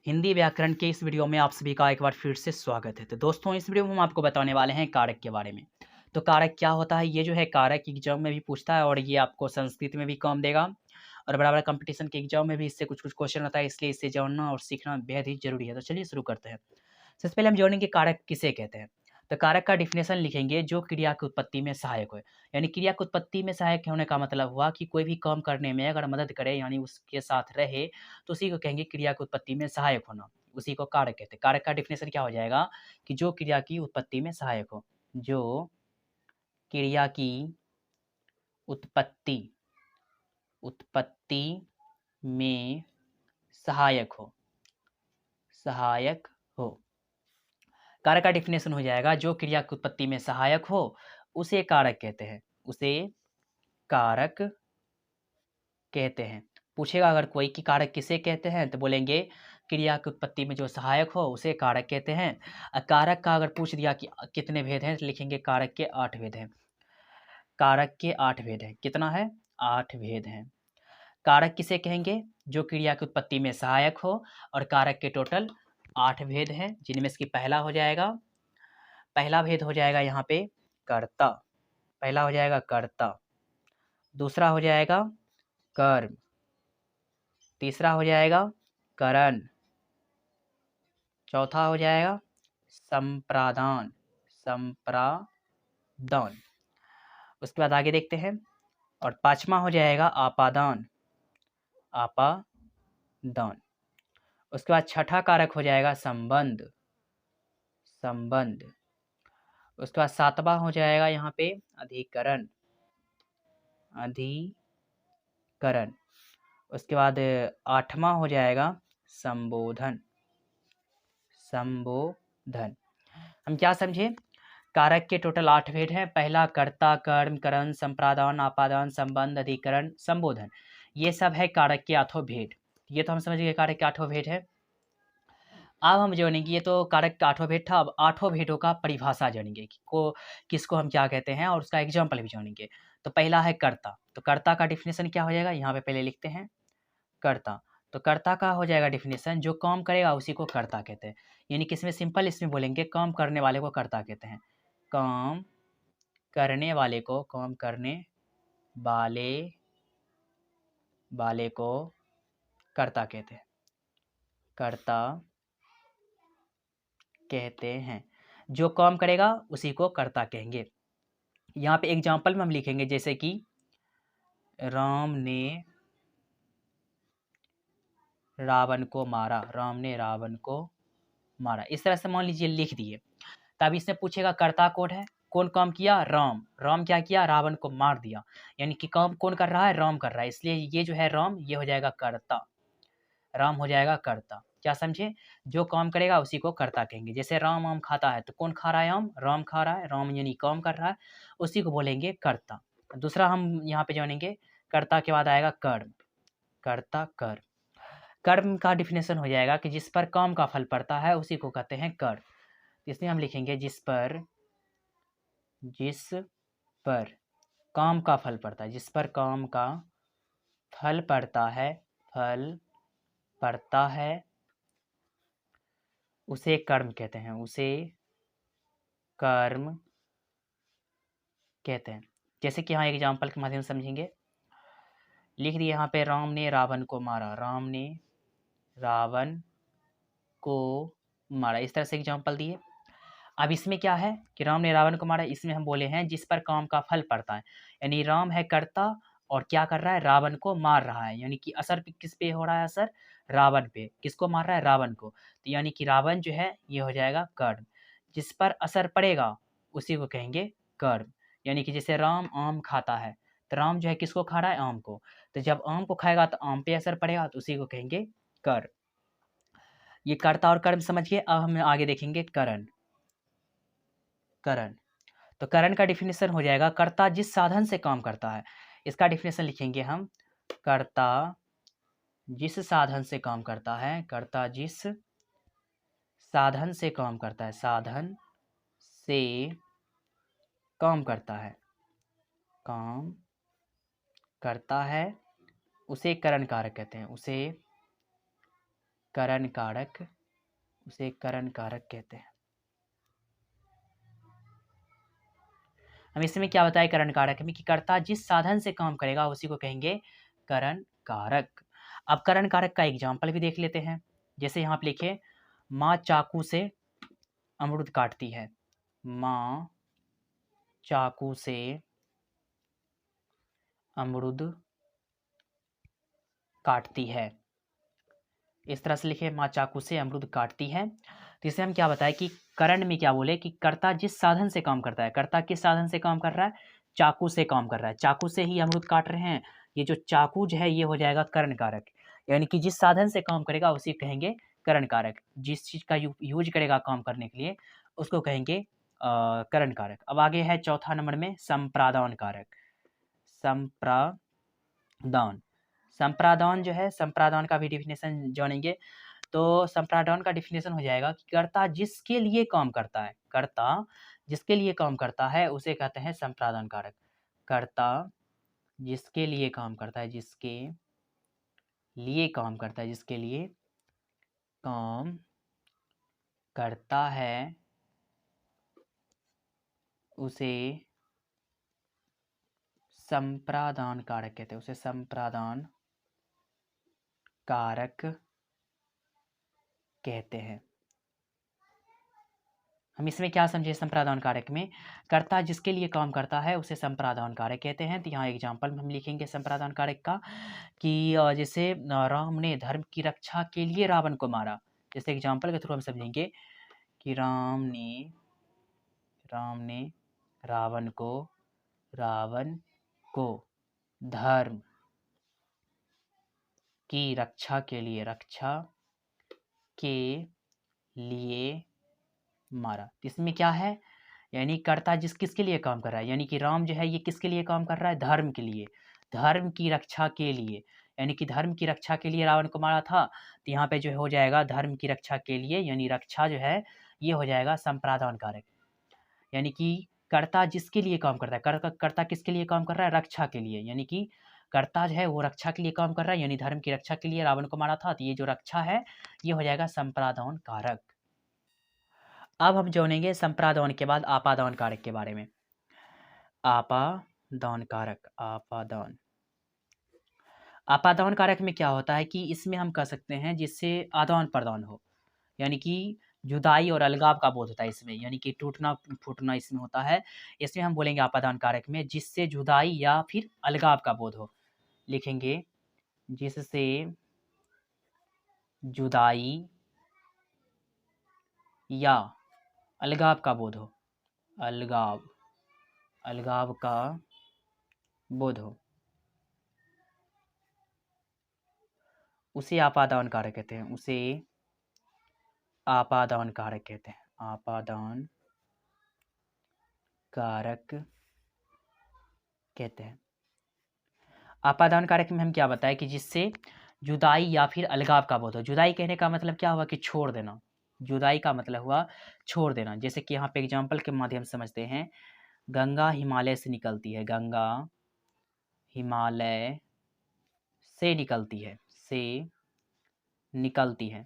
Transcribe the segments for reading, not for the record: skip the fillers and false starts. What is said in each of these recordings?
हिंदी व्याकरण के इस वीडियो में आप सभी का एक बार फिर से स्वागत है। तो दोस्तों, इस वीडियो में हम आपको बताने वाले हैं कारक के बारे में। तो कारक क्या होता है? ये जो है कारक एग्जाम में भी पूछता है और ये आपको संस्कृत में भी काम देगा और बड़ा-बड़ा कंपटीशन के एग्जाम में भी इससे कुछ-कुछ क्वेश्चन आता है, इसलिए इसे जानना और सीखना बेहद ही ज़रूरी है। तो चलिए शुरू करते हैं। सबसे पहले हम जानेंगे कारक किसे कहते हैं। तो कारक का डिफिनेशन लिखेंगे जो क्रिया की उत्पत्ति में सहायक हो। यानी क्रिया की उत्पत्ति में सहायक होने का मतलब हुआ कि कोई भी काम करने में अगर मदद करे यानी उसके साथ रहे तो उसी को कहेंगे क्रिया की उत्पत्ति में सहायक होना। उसी को कारक कहते हैं। कारक का डिफिनेशन क्या हो जाएगा कि जो क्रिया की उत्पत्ति में सहायक हो। जो क्रिया की उत्पत्ति उत्पत्ति में सहायक हो सहायक हो। कारक का डिफिनेशन हो जाएगा जो क्रिया की उत्पत्ति में सहायक हो उसे कारक कहते हैं। उसे कारक कहते हैं। पूछेगा अगर कोई कि कारक किसे कहते हैं तो बोलेंगे क्रिया की उत्पत्ति में जो सहायक हो उसे कारक कहते हैं। कारक का अगर पूछ दिया कि कितने भेद हैं तो लिखेंगे कारक के 8 भेद हैं। कारक के 8 भेद हैं। कितना है? 8 भेद हैं। कारक किसे कहेंगे? जो क्रिया की उत्पत्ति में सहायक हो और कारक के टोटल 8 भेद हैं जिनमें से पहला हो जाएगा पहला भेद हो जाएगा यहाँ पे कर्ता। पहला हो जाएगा कर्ता। दूसरा हो जाएगा कर्म। तीसरा हो जाएगा करण। चौथा हो जाएगा संप्रादान। संप्रादान। उसके बाद आगे देखते हैं और पांचवा हो जाएगा आपादान। आपादान। उसके बाद छठा कारक हो जाएगा संबंध। संबंध। उसके बाद सातवां हो जाएगा यहाँ पे अधिकरण। अधिकरण। उसके बाद आठवां हो जाएगा संबोधन। संबोधन। हम क्या समझे? कारक के टोटल 8 भेद हैं। पहला कर्ता, कर्म, करण, संप्रादान, आपादान, संबंध, अधिकरण, संबोधन। ये सब है कारक के 8 भेद। ये तो हम समझ गए कारक के 8 भेद है। अब हम जानेंगे, ये तो कारक का 8 भेद था। अब 8 भेदों का परिभाषा जानेंगे कि किसको हम क्या कहते हैं और उसका एग्जाम्पल भी जानेंगे। तो पहला है कर्ता। तो कर्ता का डिफिनेशन क्या हो जाएगा? यहाँ पे पहले लिखते हैं कर्ता। तो कर्ता का हो जाएगा डिफिनेशन जो काम करेगा उसी को कर्ता कहते हैं। यानी कि इसमें सिंपल इसमें बोलेंगे काम करने वाले को कर्ता कहते हैं। काम करने वाले को काम करने वाले वाले को कर्ता कहते हैं। कर्ता कहते हैं। जो काम करेगा उसी को कर्ता कहेंगे। यहाँ पे एग्जाम्पल में हम लिखेंगे जैसे कि राम ने रावण को मारा। राम ने रावण को मारा। इस तरह से मान लीजिए लिख दिए। तब इसमें पूछेगा कर्ता कौन है? कौन काम किया? राम। राम क्या किया? रावण को मार दिया। यानी कि काम कौन कर रहा है? राम कर रहा है। इसलिए ये जो है राम, ये हो जाएगा कर्ता। राम हो जाएगा कर्ता। क्या समझे? जो काम करेगा उसी को कर्ता कहेंगे। जैसे राम आम खाता है तो कौन खा रहा है? आम। राम खा रहा है। राम यानी काम कर रहा है, उसी को बोलेंगे कर्ता। दूसरा हम यहाँ पे जानेंगे, कर्ता के बाद आएगा कर्म। कर्ता कर्म। कर्म का डिफिनेशन हो जाएगा कि जिस पर काम का फल पड़ता है उसी को कहते हैं कर्म। इसलिए हम लिखेंगे जिस पर काम का फल पड़ता है। जिस पर काम का फल पड़ता है, फल पड़ता है, उसे कर्म कहते हैं। उसे कर्म कहते हैं। जैसे कि यहाँ एग्जाम्पल के माध्यम से समझेंगे। लिख दिए यहाँ पे राम ने रावण को मारा। राम ने रावण को मारा। इस तरह से एग्जाम्पल दिए। अब इसमें क्या है कि राम ने रावण को मारा, इसमें हम बोले हैं जिस पर काम का फल पड़ता है। यानी राम है कर्ता और क्या कर रहा है? रावण को मार रहा है। यानी कि असर किस पे हो रहा है? असर रावण पे। किसको मार रहा है? रावण को। तो यानी कि रावण जो है ये हो जाएगा कर्म। जिस पर असर पड़ेगा उसी को कहेंगे कर्म। यानी कि जैसे राम आम खाता है तो राम जो है किसको खा रहा है? आम को। तो जब आम को खाएगा तो आम पे असर पड़ेगा तो उसी को कहेंगे कर्म। ये कर्ता और कर्म समझ गए। अब हम आगे देखेंगे करण। करण। तो करण का डिफिनेशन हो जाएगा कर्ता जिस साधन से काम करता है। इसका डिफिनेशन लिखेंगे हम, कर्ता जिस साधन से काम करता है। कर्ता जिस साधन से काम करता है। साधन से काम करता है। काम करता है उसे करण कारक कहते हैं। उसे करण कारक, उसे करण कारक कहते हैं। हम इसमें क्या बताए करण कारक में कि कर्ता जिस साधन से काम करेगा उसी को कहेंगे करण कारक। अब करण कारक का एग्जाम्पल भी देख लेते हैं। जैसे यहाँ पे लिखे, माँ चाकू से अमरूद काटती है। माँ चाकू से अमरूद काटती है। इस तरह से लिखे, माँ चाकू से अमरूद काटती है। तो इसे हम क्या बताए कि करण में क्या बोले कि कर्ता जिस साधन से काम करता है, कर्ता किस साधन से काम कर रहा है, चाकू से काम कर रहा है, चाकू से ही अमरूद काट रहे हैं। ये जो चाकू जो है ये हो जाएगा करण कारक, यानी कि जिस साधन से काम करेगा उसी कहेंगे करण कारक। जिस चीज का यूज करेगा काम करने के लिए उसको कहेंगे करण कारक। अब आगे है चौथा नंबर में संप्रादान कारक। संप्रादान, संप्रादान जो है, संप्रादान का भी डिफिनेशन जानेंगे। तो संप्रादान का डिफिनेशन हो जाएगा कि कर्ता जिसके लिए काम करता है, कर्ता जिसके लिए काम करता है उसे कहते हैं संप्रादान कारक। कर्ता जिसके लिए काम करता है, जिसके लिए काम करता है, जिसके लिए काम करता है उसे संप्रादान कारक कहते हैं, उसे संप्रादान कारक कहते हैं। हम इसमें क्या समझे संप्रादान कारक में, कर्ता जिसके लिए काम करता है उसे संप्रादान कारक कहते हैं। तो यहाँ एग्जाम्पल में हम लिखेंगे संप्रादान कारक का कि जैसे राम ने धर्म की रक्षा के लिए रावण को मारा। जैसे एग्जाम्पल के थ्रू हम समझेंगे कि राम ने रावण को धर्म की रक्षा के लिए मारा। इसमें क्या है, यानी कर्ता किसके लिए काम कर रहा है, यानी कि राम जो है ये किसके लिए काम कर रहा है, धर्म के लिए, धर्म की रक्षा के लिए, यानी कि धर्म की रक्षा के लिए रावण को मारा था। तो यहाँ पे जो हो जाएगा धर्म की रक्षा के लिए, यानी रक्षा जो है ये हो जाएगा संप्रादान कारक। यानी कि कर्ता जिसके लिए काम करता है, कर्ता किसके लिए काम कर रहा है, रक्षा के लिए, यानी कि कर्ता जो है वो रक्षा के लिए काम कर रहा है, यानी धर्म की रक्षा के लिए रावण को मारा था। तो ये जो रक्षा है ये हो जाएगा संप्रादान कारक। अब हम जानेंगे संप्रादान के बाद आपादान कारक के बारे में। आपादान कारक, आपादान कारक में क्या होता है कि इसमें हम कह सकते हैं जिससे आदान प्रदान हो, यानी कि जुदाई और अलगाव का बोध होता है इसमें, यानी कि टूटना फूटना इसमें होता है। इसमें हम बोलेंगे आपादान कारक में जिससे जुदाई या फिर अलगाव का बोध हो। लिखेंगे जिससे जुदाई या अलगाव का बोध हो, अलगाव का बोध हो, उसे आपादान कारक कहते हैं, उसे आपादान कारक कहते हैं, आपादान कारक कहते हैं। आपादान कारक में हम क्या बताएं कि जिससे जुदाई या फिर अलगाव का बोध हो। जुदाई कहने का मतलब क्या हुआ कि छोड़ देना, जुदाई का मतलब हुआ छोड़ देना। जैसे कि यहाँ पे एग्जाम्पल के माध्यम से समझते हैं, गंगा हिमालय से निकलती है, गंगा हिमालय से निकलती है। तो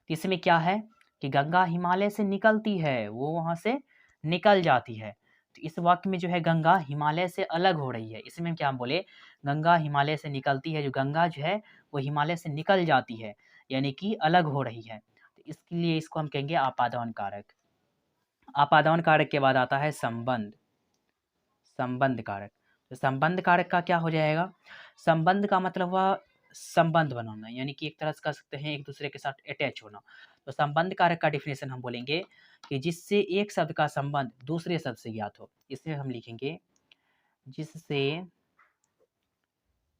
इसमें क्या है कि गंगा हिमालय से निकलती है, वो वहाँ से निकल जाती है। तो इस वाक्य में जो है गंगा हिमालय से अलग हो रही है। इसमें क्या हम बोले, गंगा हिमालय से निकलती है, जो गंगा जो है वो हिमालय से निकल जाती है, यानी कि अलग हो रही है। तो इसके लिए इसको हम कहेंगे आपादान कारक। आपादान कारक के बाद आता है संबंध कारक। तो संबंध कारक का क्या हो जाएगा, संबंध का मतलब हुआ संबंध बनाना, यानी कि एक तरह से कह सकते हैं एक दूसरे के साथ अटैच होना। तो संबंध कारक का डिफिनेशन हम बोलेंगे कि जिससे एक शब्द का संबंध दूसरे शब्द से ज्ञात हो। इसमें हम लिखेंगे जिससे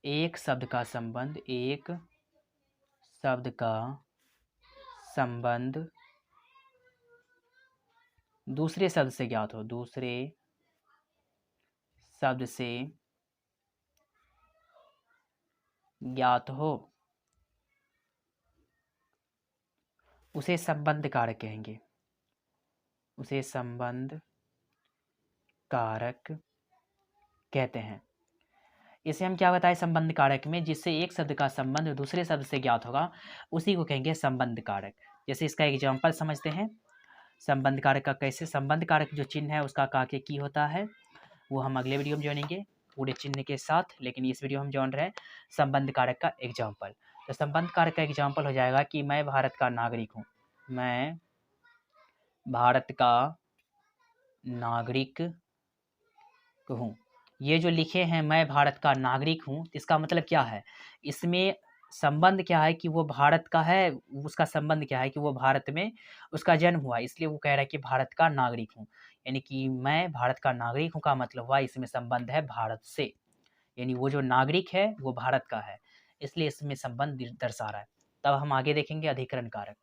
एक शब्द का संबंध दूसरे शब्द से ज्ञात हो, दूसरे शब्द से ज्ञात हो, उसे संबंध कारक कहेंगे, उसे संबंध कारक कहते हैं। इसे हम क्या बताएं, संबंध कारक में जिससे एक शब्द का संबंध दूसरे शब्द से ज्ञात होगा उसी को कहेंगे संबंध कारक। जैसे इसका एग्जाम्पल समझते हैं, संबंध कारक का कैसे, संबंध कारक जो चिन्ह है उसका का के की होता है वो हम अगले वीडियो में जानेंगे पूरे चिन्ह के साथ, लेकिन इस वीडियो में हम जान रहे हैं संबंध कारक का एग्जाम्पल। तो संबंध कारक का एग्जाम्पल हो जाएगा कि मैं भारत का नागरिक हूँ, मैं भारत का नागरिक हूँ। ये जो लिखे हैं मैं भारत का नागरिक हूँ, इसका मतलब क्या है, इसमें संबंध क्या है कि वो भारत का है, उसका संबंध क्या है कि वो भारत में उसका जन्म हुआ, इसलिए वो कह रहा है कि भारत का नागरिक हूँ। यानी कि मैं भारत का नागरिक हूँ का मतलब हुआ इसमें संबंध है भारत से, यानी वो जो नागरिक है वो भारत का है, इसलिए इसमें संबंध दर्शा रहा है। तब हम आगे देखेंगे अधिकरण कारक।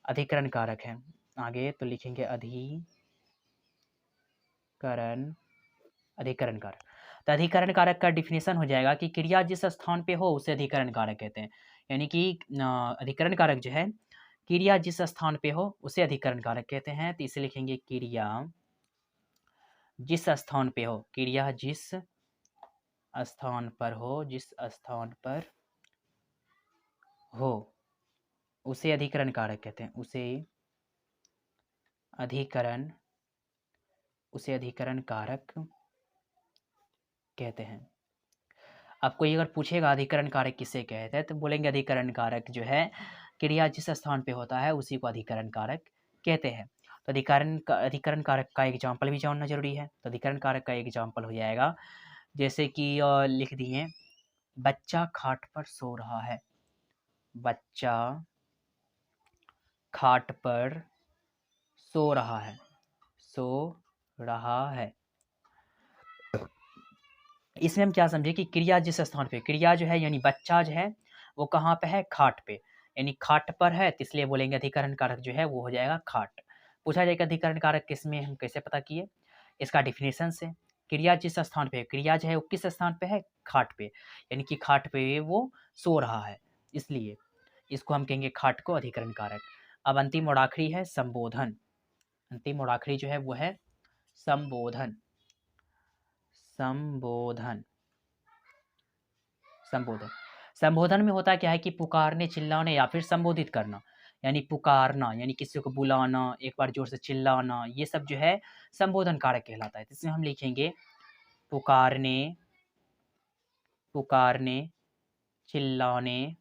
अधिकरण कारक है आगे, तो लिखेंगे अधिकरण कारक। तो अधिकरण कारक का डिफिनेशन हो जाएगा कि क्रिया जिस स्थान पे हो उसे अधिकरण कारक कहते हैं। यानी कि अधिकरण कारक जो है, क्रिया जिस स्थान पे हो उसे अधिकरण कारक कहते हैं। तो इसे लिखेंगे क्रिया जिस स्थान पे हो, क्रिया जिस स्थान पर हो, जिस स्थान पर हो उसे अधिकरण कारक कहते हैं, उसे अधिकरण कारक कहते हैं। अब कोई अगर पूछेगा अधिकरण कारक किसे कहते हैं, तो बोलेंगे अधिकरण कारक जो है क्रिया जिस स्थान पे होता है उसी को अधिकरण कारक कहते हैं। तो अधिकरण कारक का एग्जाम्पल भी जानना जरूरी है। तो अधिकरण कारक का एग्जाम्पल हो जाएगा जैसे कि लिख दिए, बच्चा खाट पर सो रहा है, बच्चा खाट पर सो रहा है, सो रहा है। इसमें हम क्या समझे कि क्रिया जिस स्थान पे, क्रिया जो है यानी बच्चा जो है वो कहाँ पे है, खाट पे, यानी खाट पर है, तो इसलिए बोलेंगे अधिकरण कारक जो है वो हो जाएगा खाट। पूछा जाएगा अधिकरण कारक किसमें, हम कैसे पता किए, इसका डिफिनेशन से। क्रिया जिस स्थान पे, क्रिया जो है वो किस स्थान पे है, खाट पे, यानी कि खाट पे वो सो रहा है, इसलिए इसको हम कहेंगे खाट को अधिकरण कारक। अब अंतिम और आखिरी है संबोधन। अंतिम और आखिरी जो है वो है संबोधन। संबोधन संबोधन संबोधन में होता क्या है कि पुकारने, चिल्लाने या फिर संबोधित करना, यानी पुकारना यानी किसी को बुलाना, एक बार जोर से चिल्लाना, ये सब जो है संबोधन कारक कहलाता है। तो इसमें हम लिखेंगे पुकारने, पुकारने, चिल्लाने,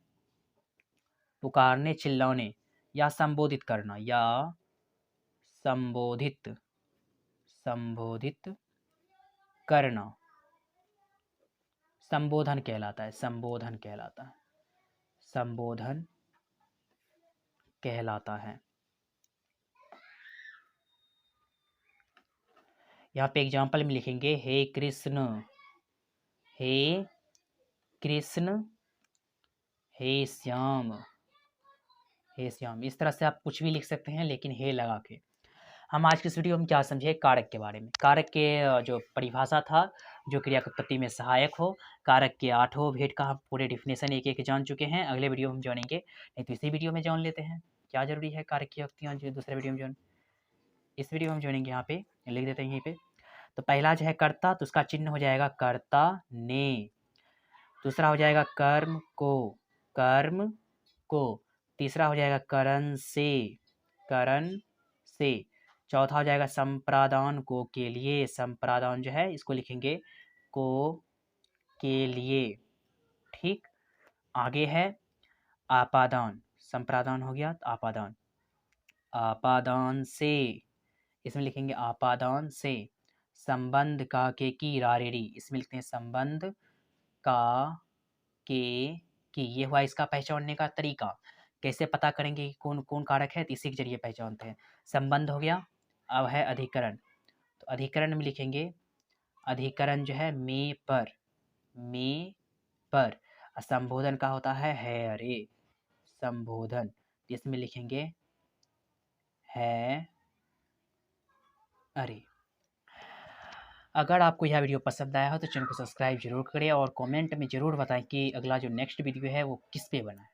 पुकारने चिल्लाने या संबोधित करना, या संबोधित करना संबोधन कहलाता है, संबोधन कहलाता है, संबोधन कहलाता है। यहाँ पे एग्जाम्पल में लिखेंगे हे कृष्ण, हे कृष्ण, हे श्याम, हे श्याम। इस तरह से आप कुछ भी लिख सकते हैं लेकिन हे लगा के। हम आज की इस वीडियो में क्या समझे, कारक के बारे में। कारक के जो परिभाषा था, जो क्रिया की उत्पत्ति में सहायक हो, कारक के 8 भेद का हम पूरे डिफिनेशन एक एक जान चुके हैं। अगले वीडियो में हम जानेंगे, नहीं तो इसी वीडियो में जान लेते हैं। क्या जरूरी है कारक की युक्तियाँ जो दूसरे वीडियो में जान, इस वीडियो में हम जानेंगे। यहाँ पे लिख देते हैं यहीं पे। तो पहला जो है कर्ता, तो उसका चिन्ह हो जाएगा कर्ता ने। दूसरा हो जाएगा कर्म को, कर्म को। तीसरा हो जाएगा करण से, करण से। चौथा हो जाएगा संप्रादान को के लिए, संप्रादान जो है इसको लिखेंगे को के लिए। ठीक, आगे है आपादान, संप्रादान हो गया तो आपादान, आपादान से, इसमें लिखेंगे आपादान से। संबंध का के की रारेड़ी, इसमें लिखते हैं संबंध का के की। ये हुआ इसका पहचानने का तरीका, कैसे पता करेंगे कि कौन कौन कारक है, तो इसी के जरिए पहचानते हैं। संबंध हो गया, अब है अधिकरण। तो अधिकरण में लिखेंगे, अधिकरण जो है में पर, में पर। संबोधन का होता है अरे, संबोधन, इसमें लिखेंगे है अरे। अगर आपको यह वीडियो पसंद आया हो तो चैनल को सब्सक्राइब जरूर करें और कमेंट में ज़रूर बताएं कि अगला जो नेक्स्ट वीडियो है वो किस पे बना है।